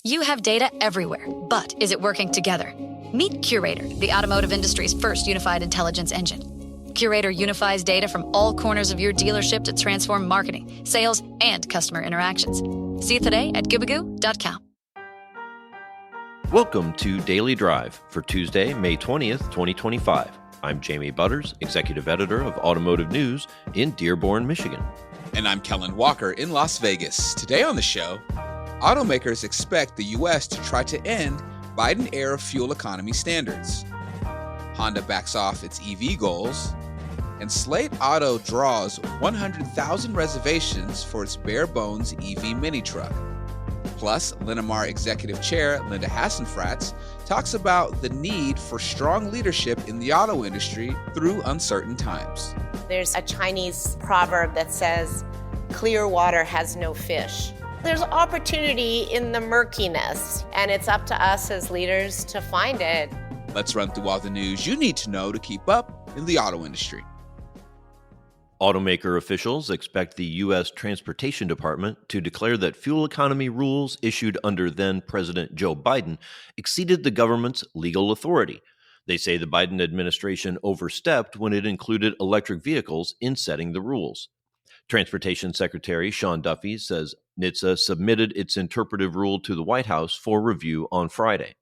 You have data everywhere, but is it working together? Meet Curator, the automotive industry's first unified intelligence engine. Curator unifies data from all corners of your dealership to transform marketing, sales, and customer interactions. See it today at gubagoo.com. Welcome to Daily Drive for Tuesday, May 20th, 2025. I'm Jamie Butters, Executive Editor of Automotive News in Dearborn, Michigan. And I'm Kellen Walker in Las Vegas. Today on the show, automakers expect the U.S. to try to end Biden-era fuel economy standards. Honda backs off its EV goals. And Slate Auto draws 100,000 reservations for its bare-bones EV mini truck. Plus, Linamar Executive Chair Linda Hasenfratz talks about the need for strong leadership in the auto industry through uncertain times. There's a Chinese proverb that says, "Clear water has no fish." There's opportunity in the murkiness, and it's up to us as leaders to find it. Let's run through all the news you need to know to keep up in the auto industry. Automaker officials expect the U.S. Transportation Department to declare that fuel economy rules issued under then-President Joe Biden exceeded the government's legal authority. They say the Biden administration overstepped when it included electric vehicles in setting the rules. Transportation Secretary Sean Duffy says NHTSA submitted its interpretive rule to the White House for review on Friday.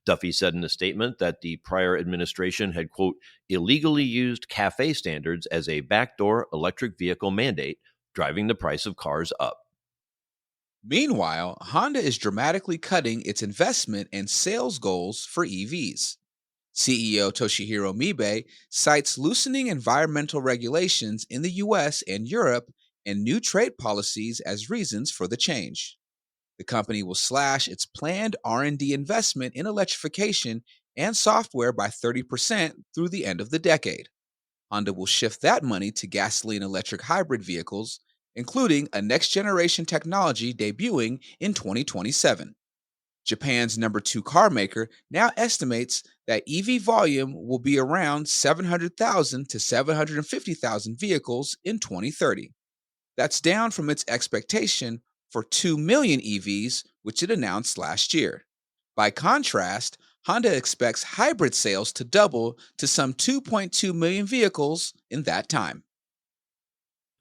Duffy said in a statement that the prior administration had, quote, illegally used CAFE standards as a backdoor electric vehicle mandate, driving the price of cars up. Meanwhile, Honda is dramatically cutting its investment and sales goals for EVs. CEO Toshihiro Mibe cites loosening environmental regulations in the U.S. and Europe and new trade policies as reasons for the change. The company will slash its planned R&D investment in electrification and software by 30% through the end of the decade. Honda will shift that money to gasoline-electric hybrid vehicles, including a next-generation technology debuting in 2027. Japan's number 2 car maker now estimates that EV volume will be around 700,000 to 750,000 vehicles in 2030. That's down from its expectation for 2 million EVs, which it announced last year. By contrast, Honda expects hybrid sales to double to some 2.2 million vehicles in that time.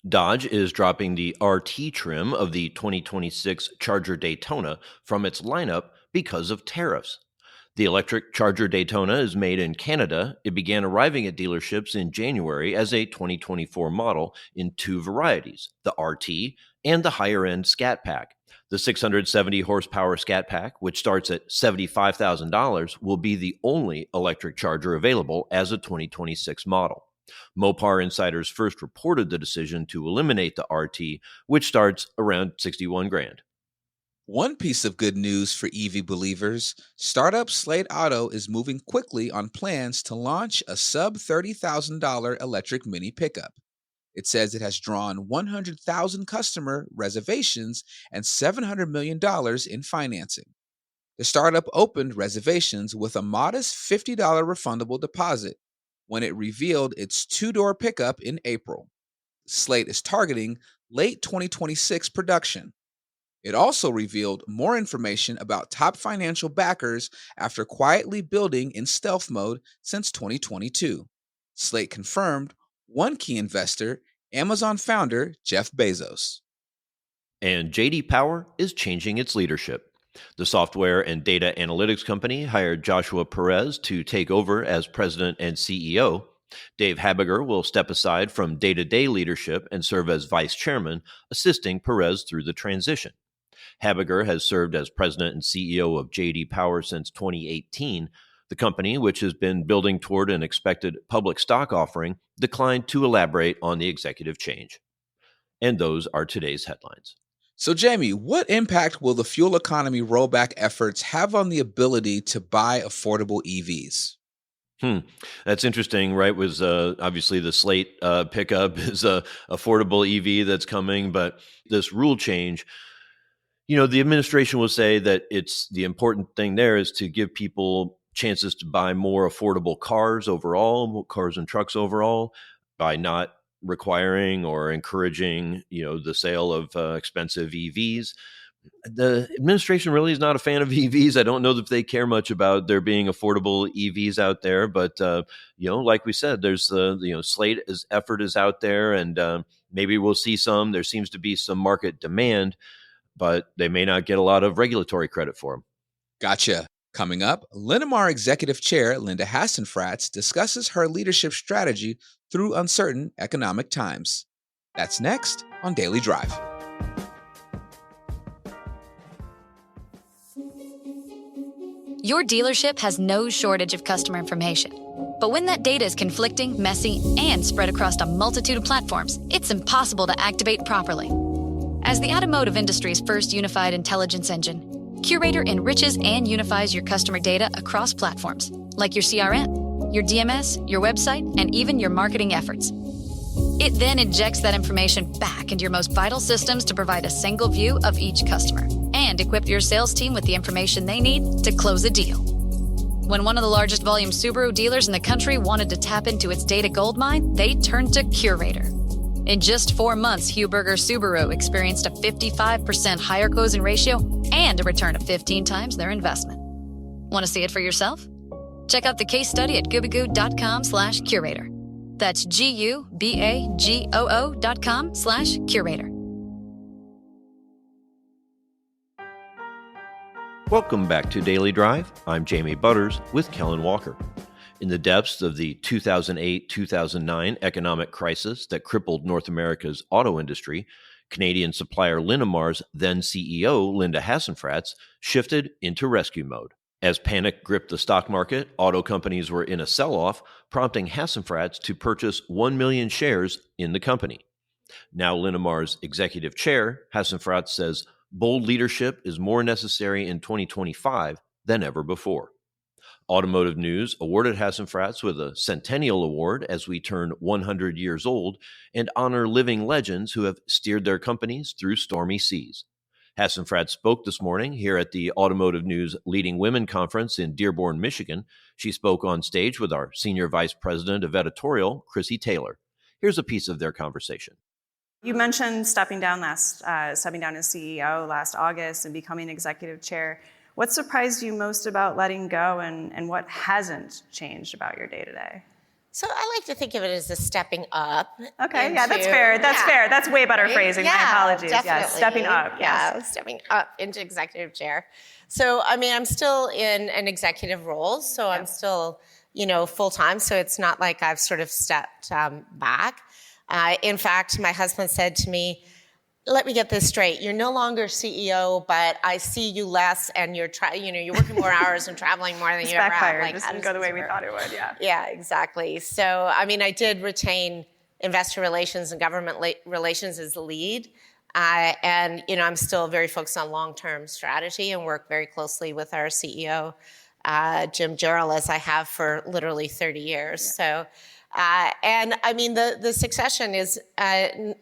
Dodge is dropping the RT trim of the 2026 Charger Daytona from its lineup because of tariffs. The electric Charger Daytona is made in Canada. It began arriving at dealerships in January as a 2024 model in 2 varieties, the RT and the higher-end Scat Pack. The 670 horsepower Scat Pack, which starts at $75,000, will be the only electric Charger available as a 2026 model. Mopar insiders first reported the decision to eliminate the RT, which starts around $61,000. One piece of good news for EV believers, startup Slate Auto is moving quickly on plans to launch a sub-$30,000 electric mini pickup. It says it has drawn 100,000 customer reservations and $700 million in financing. The startup opened reservations with a modest $50 refundable deposit when it revealed its 2-door pickup in April. Slate is targeting late 2026 production. It also revealed more information about top financial backers after quietly building in stealth mode since 2022. Slate confirmed one key investor, Amazon founder Jeff Bezos. And J.D. Power is changing its leadership. The software and data analytics company hired Joshua Perez to take over as president and CEO. Dave Habiger will step aside from day-to-day leadership and serve as vice chairman, assisting Perez through the transition. Habiger has served as president and CEO of J.D. Power since 2018. The company, which has been building toward an expected public stock offering, declined to elaborate on the executive change. And those are today's headlines. So, Jamie, what impact will the fuel economy rollback efforts have on the ability to buy affordable EVs? That's interesting, right? Was obviously the Slate pickup is a affordable EV that's coming, but this rule change, the administration will say that it's the important thing there is to give people chances to buy more affordable cars overall, cars and trucks overall, by not requiring or encouraging, the sale of expensive EVs. The administration really is not a fan of EVs. I don't know if they care much about there being affordable EVs out there, but like we said, there's slate effort is out there, and maybe we'll see some. There seems to be some market demand, but they may not get a lot of regulatory credit for them. Gotcha. Coming up, Linamar Executive Chair Linda Hasenfratz discusses her leadership strategy through uncertain economic times. That's next on Daily Drive. Your dealership has no shortage of customer information. But when that data is conflicting, messy, and spread across a multitude of platforms, it's impossible to activate properly. As the automotive industry's first unified intelligence engine, Curator enriches and unifies your customer data across platforms, like your CRM, your DMS, your website, and even your marketing efforts. It then injects that information back into your most vital systems to provide a single view of each customer and equip your sales team with the information they need to close a deal. When one of the largest volume Subaru dealers in the country wanted to tap into its data goldmine, they turned to Curator. In just 4 months, Huberger Subaru experienced a 55% higher closing ratio and a return of 15 times their investment. Want to see it for yourself? Check out the case study at gubagoo.com/curator. That's GUBAGOO.com/curator. Welcome back to Daily Drive. I'm Jamie Butters with Kellen Walker. In the depths of the 2008-2009 economic crisis that crippled North America's auto industry, Canadian supplier Linamar's then CEO, Linda Hasenfratz, shifted into rescue mode. As panic gripped the stock market, auto companies were in a sell-off, prompting Hasenfratz to purchase 1 million shares in the company. Now Linamar's executive chair, Hasenfratz says bold leadership is more necessary in 2025 than ever before. Automotive News awarded Hasenfratz with a Centennial Award as we turn 100 years old and honor living legends who have steered their companies through stormy seas. Hasenfratz spoke this morning here at the Automotive News Leading Women Conference in Dearborn, Michigan. She spoke on stage with our Senior Vice President of Editorial, Chrissy Taylor. Here's a piece of their conversation. You mentioned stepping down as CEO last August and becoming executive chair. What surprised you most about letting go, and what hasn't changed about your day-to-day? So I like to think of it as a stepping up. Okay, that's fair. That's fair. That's way better phrasing. My apologies. Definitely. Yes, stepping up. Yes. Stepping up into executive chair. So, I'm still in an executive role, so I'm still, full-time, so it's not like I've sort of stepped back. In fact, my husband said to me, let me get this straight. You're no longer CEO, but I see you less, and you're you're working more hours and traveling more than you ever have. Like, this didn't go the way we thought it would. Yeah. Yeah, exactly. So, I did retain investor relations and government relations as the lead, and I'm still very focused on long-term strategy and work very closely with our CEO, Jim Jarrell, as I have for literally 30 years. Yeah. So. The succession is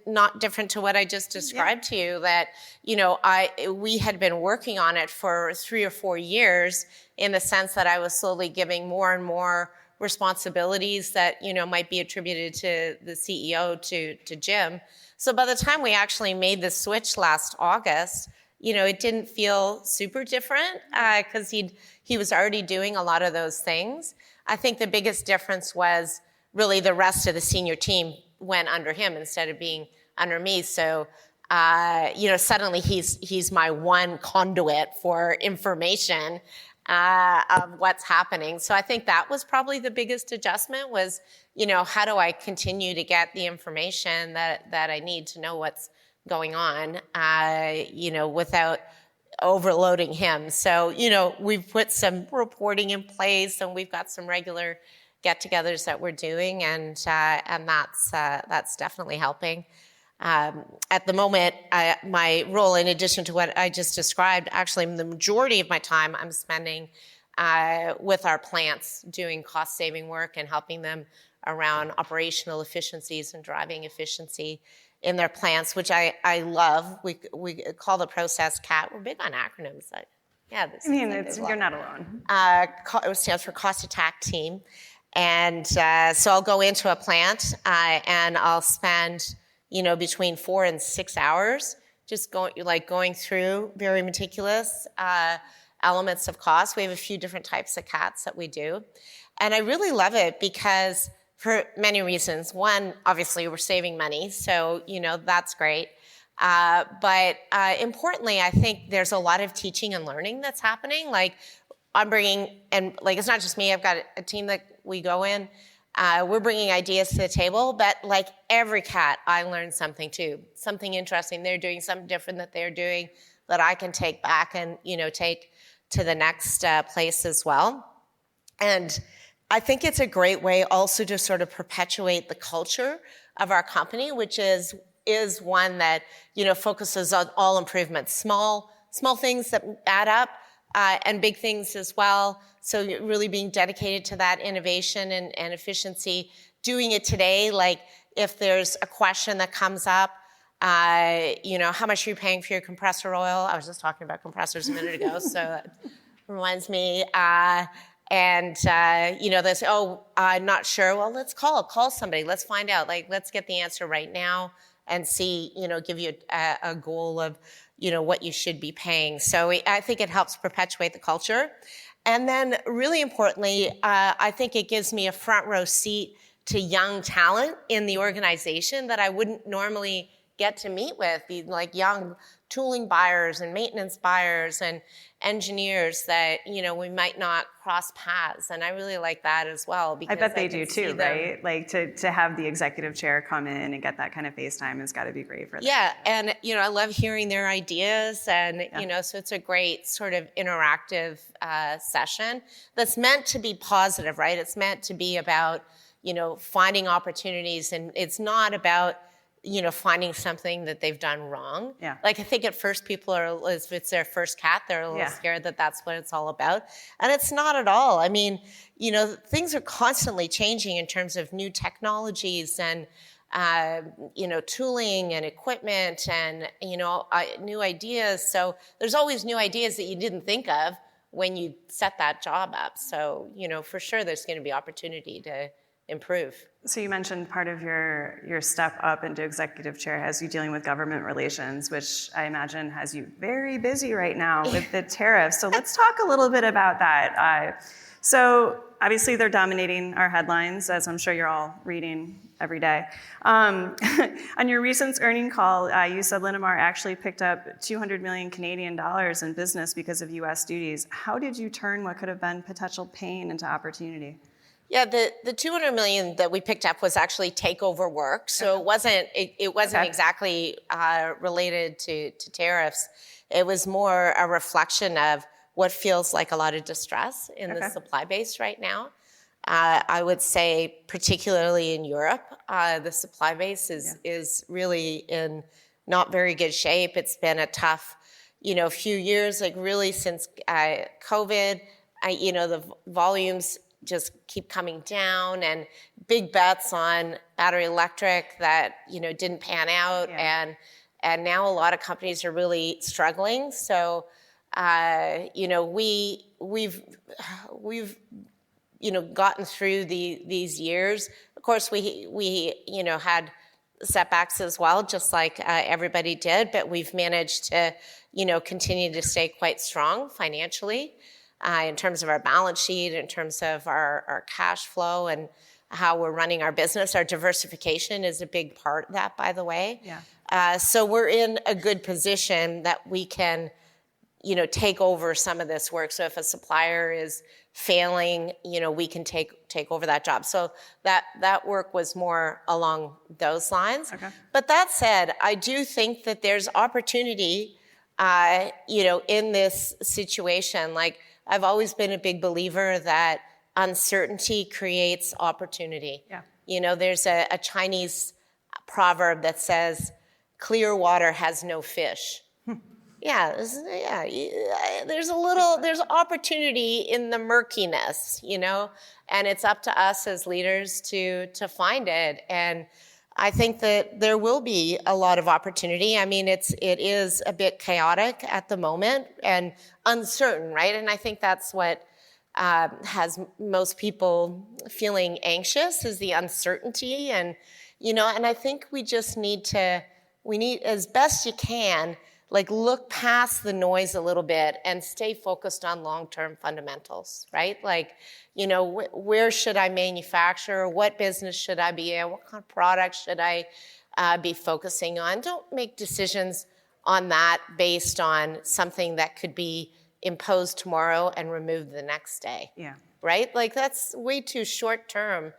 not different to what I just described to you, that, we had been working on it for 3 or 4 years in the sense that I was slowly giving more and more responsibilities that, might be attributed to the CEO to Jim. So by the time we actually made the switch last August, it didn't feel super different because he was already doing a lot of those things. I think the biggest difference was really the rest of the senior team went under him instead of being under me. So, suddenly he's my one conduit for information of what's happening. So I think that was probably the biggest adjustment was, how do I continue to get the information that I need to know what's going on, without overloading him. So, we've put some reporting in place and we've got some regular get-togethers that we're doing, and that's definitely helping. At the moment, my role, in addition to what I just described, actually the majority of my time I'm spending with our plants doing cost-saving work and helping them around operational efficiencies and driving efficiency in their plants, which I love. We call the process CAT. We're big on acronyms. You're not alone. It stands for Cost Attack Team. And so I'll go into a plant and I'll spend, between 4 and 6 hours just going through very meticulous elements of cost. We have a few different types of CATs that we do. And I really love it because for many reasons. One, obviously we're saving money, so that's great. But importantly, I think there's a lot of teaching and learning that's happening. Like I'm bringing, and like it's not just me, I've got a team that we go in, we're bringing ideas to the table, but like every CAT, I learned something too. Something interesting, they're doing something different that they're doing that I can take back and take to the next place as well. And I think it's a great way also to sort of perpetuate the culture of our company, which is one that focuses on all improvements, small things that add up, and big things as well. So really being dedicated to that innovation and efficiency, doing it today. Like if there's a question that comes up, how much are you paying for your compressor oil? I was just talking about compressors a minute ago, so that reminds me. They say, I'm not sure. Well, let's call somebody. Let's find out. Like, let's get the answer right now and see, give you a goal of, what you should be paying. So I think it helps perpetuate the culture. And then really importantly, I think it gives me a front row seat to young talent in the organization that I wouldn't normally get to meet with, like young tooling buyers and maintenance buyers and engineers that, we might not cross paths. And I really like that as well. Because I bet they do too, right? Like to have the executive chair come in and get that kind of face time has got to be great for them. Yeah, and, I love hearing their ideas. And, so it's a great sort of interactive session that's meant to be positive, right? It's meant to be about, finding opportunities. And it's not about, finding something that they've done wrong. Yeah. Like I think at first people if it's their first CAT, they're a little scared that that's what it's all about. And it's not at all. I mean, things are constantly changing in terms of new technologies and, tooling and equipment and, new ideas. So there's always new ideas that you didn't think of when you set that job up. So, for sure there's going to be opportunity to improve. So you mentioned part of your step up into executive chair has you dealing with government relations, which I imagine has you very busy right now with the tariffs. So let's talk a little bit about that. So obviously they're dominating our headlines, as I'm sure you're all reading every day. On your recent earnings call, you said Linamar actually picked up 200 million Canadian dollars in business because of U.S. duties. How did you turn what could have been potential pain into opportunity? Yeah, the 200 million that we picked up was actually takeover work, so it wasn't exactly related to tariffs. It was more a reflection of what feels like a lot of distress in the supply base right now. I would say, particularly in Europe, the supply base is really in not very good shape. It's been a tough, few years, like really since COVID. The volumes just keep coming down, and big bets on battery electric that didn't pan out, and now a lot of companies are really struggling. So we've gotten through these years. Of course, we had setbacks as well, just like everybody did, but we've managed to continue to stay quite strong financially. In terms of our balance sheet, in terms of our cash flow and how we're running our business. Our diversification is a big part of that, by the way. Yeah. So we're in a good position that we can, take over some of this work. So if a supplier is failing, we can take over that job. So that work was more along those lines. Okay. But that said, I do think that there's opportunity, in this situation. Like, I've always been a big believer that uncertainty creates opportunity. Yeah. There's a Chinese proverb that says, clear water has no fish. There's opportunity in the murkiness, and it's up to us as leaders to find it. And I think that there will be a lot of opportunity. I mean, it is a bit chaotic at the moment and uncertain, right? And I think that's what has most people feeling anxious, is the uncertainty. And, and I think we just need to we need, as best you can, like look past the noise a little bit and stay focused on long-term fundamentals, right? Like, you know, where should I manufacture? What business should I be in? What kind of products should I be focusing on? Don't make decisions on that based on something that could be imposed tomorrow and removed the next day. Yeah. Right? Like that's way too short term.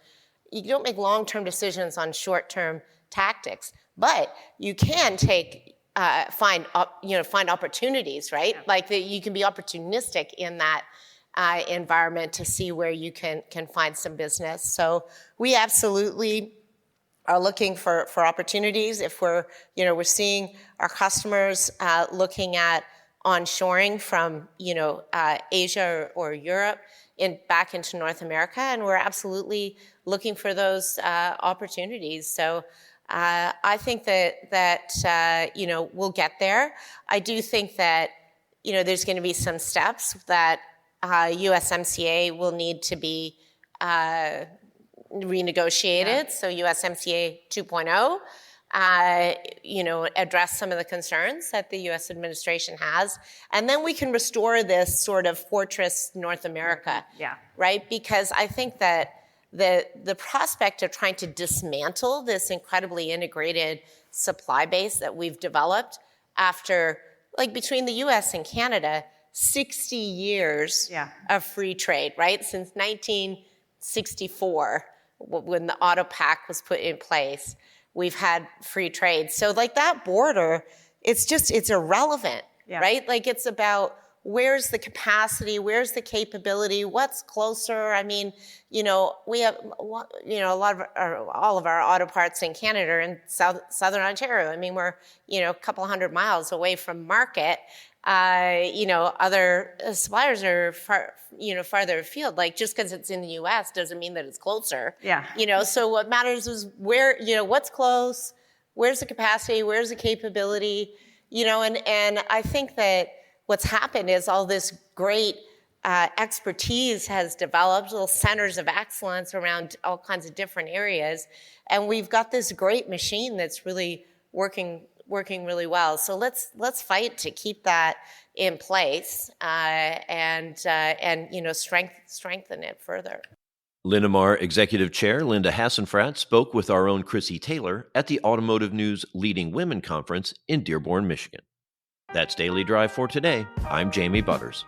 You don't make long-term decisions on short-term tactics, but you can find opportunities, right? Yeah. Like you can be opportunistic in that environment to see where you can find some business. So we absolutely are looking for opportunities. If we're seeing our customers looking at onshoring from Asia or Europe back into North America, and we're absolutely looking for those opportunities. So I think that we'll get there. I do think that there's going to be some steps that USMCA will need to be renegotiated. Yeah. So USMCA 2.0. Address some of the concerns that the U.S. administration has, and then we can restore this sort of fortress North America, right? Because I think that the prospect of trying to dismantle this incredibly integrated supply base that we've developed after, like between the U.S. and Canada, 60 years of free trade, right? Since 1964, when the Auto Pact was put in place. We've had free trade. So like that border, it's irrelevant, right? Like it's about where's the capacity, where's the capability, what's closer. I mean, we have, all of our auto parts in Canada are in southern Ontario. I mean, we're, a couple hundred miles away from market. Other suppliers are farther afield. Like just because it's in the U.S. doesn't mean that it's closer. Yeah. So what matters is where, what's close, where's the capacity, where's the capability, and I think that what's happened is all this great expertise has developed, little centers of excellence around all kinds of different areas, and we've got this great machine that's really working really well. So let's fight to keep that in place and strengthen it further. Linamar Executive Chair Linda Hasenfratz spoke with our own Chrissy Taylor at the Automotive News Leading Women Conference in Dearborn, Michigan. That's Daily Drive for today. I'm Jamie Butters.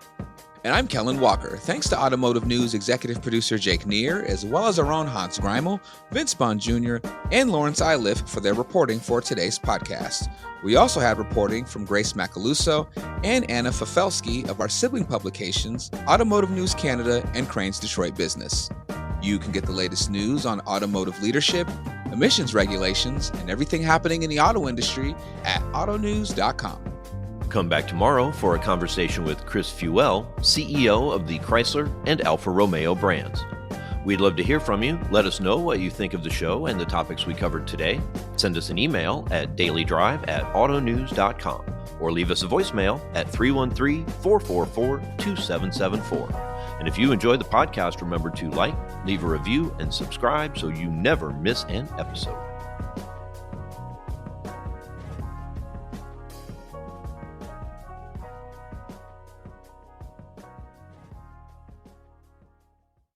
And I'm Kellen Walker. Thanks to Automotive News executive producer Jake Neer, as well as our own Hans Greimel, Vince Bond Jr., and Lawrence Iliff for their reporting for today's podcast. We also had reporting from Grace Macaluso and Anna Fafelsky of our sibling publications, Automotive News Canada and Crane's Detroit Business. You can get the latest news on automotive leadership, emissions regulations, and everything happening in the auto industry at autonews.com. Come back tomorrow for a conversation with Chris Fuel, CEO of the Chrysler and Alfa Romeo brands. We'd love to hear from you. Let us know what you think of the show and the topics we covered today. Send us an email at dailydrive@autonews.com or leave us a voicemail at 313-444-2774. And if you enjoyed the podcast, remember to like, leave a review, and subscribe so you never miss an episode.